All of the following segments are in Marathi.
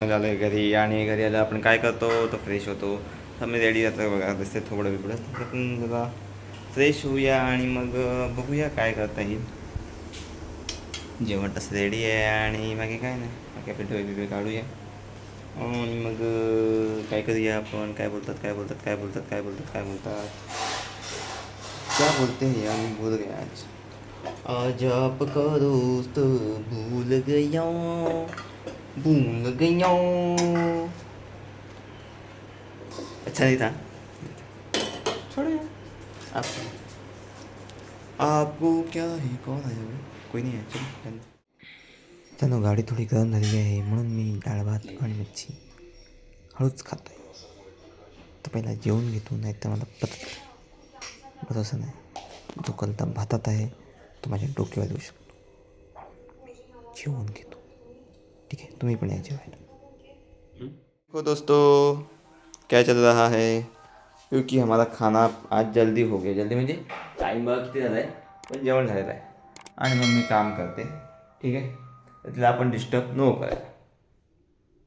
झालं आहे घरी आणि घरी आलं आपण काय करतो तर फ्रेश होतो. तर मी रेडी जातं बघा दिसते थोडं बिपडं तर आपण जरा फ्रेश होऊया आणि मग बघूया काय करता येईल. जेवण तसं रेडी आहे आणि मागे काय नाही बाकी आपण डोळे काढूया आणि मग काय करूया आपण काय बोलतात काय बोलतात काय बोलतात काय बोलतात काय बोलतात क्या बोलते हैं यार मैं भूल गया आज आपका दोस्त भूल गया अच्छा नहीं था छोड़ो यार आप आपको क्या है कौन आया हुआ कोई नहीं है चलो चलो गाडी थोडी गरम झालेली आहे म्हणून मी डाळ भात आणि मच्छी हळूच खात आहे. तर पहिला जेवून घेतो नाही तर मला बरं असं नाही जो कलता भातात आहे तो माझ्या डोक्यावर देऊ शकतो. जेवून घेतो ठीक है तुम्ही पण या जेवायला. हो दोस्तों क्या चल रहा है क्योंकि हमारा खाना आज जल्दी हो गया जल्दी म्हणजे टाईम बघा किती झाला आहे पण जेवण झालेलं आहे आणि मग मी काम करते ठीक आहे तर तिला आपण डिस्टर्ब नो करायला.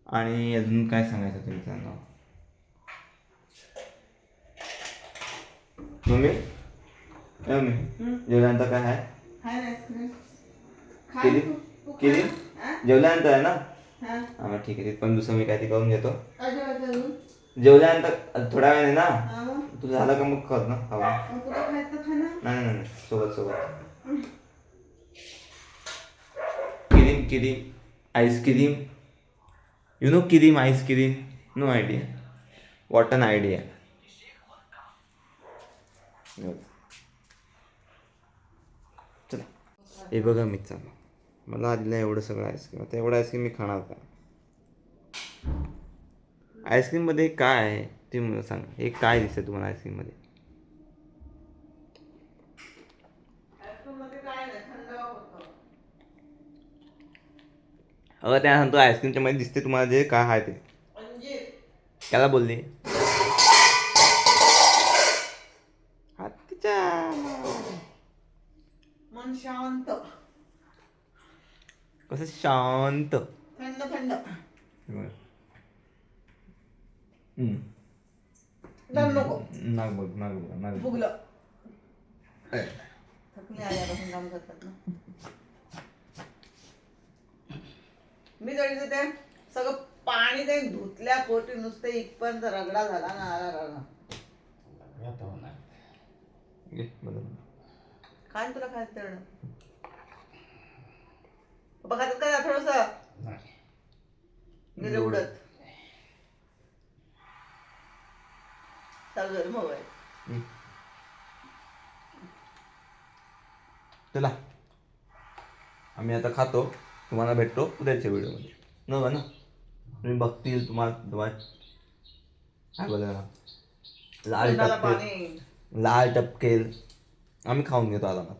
आणि अजून काय सांगायचं तुमचं मम्मी मम्मी जेवल्यानंतर काय आहे केली केली जेवल्यानंतर आहे ना हां मग ठीक आहे पण दुसरं मी काय ते करून घेतो जेवल्यानंतर थोड्या वेळाने ना तू झालं का मग कर ना खावा नाही नाही सोबत सोबत cream cream ice cream you know cream ice cream no idea what an idea. चला हे बघा मी चालू मला आधीला एवढं सगळं आईस्क्रीम आता एवढं आईस्क्रीम मी खाणार का. आईस्क्रीममध्ये काय आहे ते मला सांग हे काय दिसतं तुम्हाला आईस्क्रीममध्ये. अगं त्या सांगतो आईस्क्रीमच्या मध्ये दिसते तुम्हाला जे काय आहे ते त्याला बोलली हत्तीच्या मन शांत कसं शांत थंड थंड दम नको नाग बघ नाग बघ नाग फुगलं थकले आल्यापासून काम करतात ना मी जडीचं ते सगळं पाणी ते धुतल्या पोटी नुसते इथपर्यंत रगडा झाला ना आला खाय तुला खाय तेवढं बघा का थोडस गेलं उडत सगळं मोबाईल चला आम्ही आता खातो तुम्हाला भेटतो उद्याच्या व्हिडिओमध्ये नव्हा ना तुम्ही बघतील तुम्हाला काय बोला लाल टपकेल लाल टपकेल आम्ही खाऊन घेतो आरामात.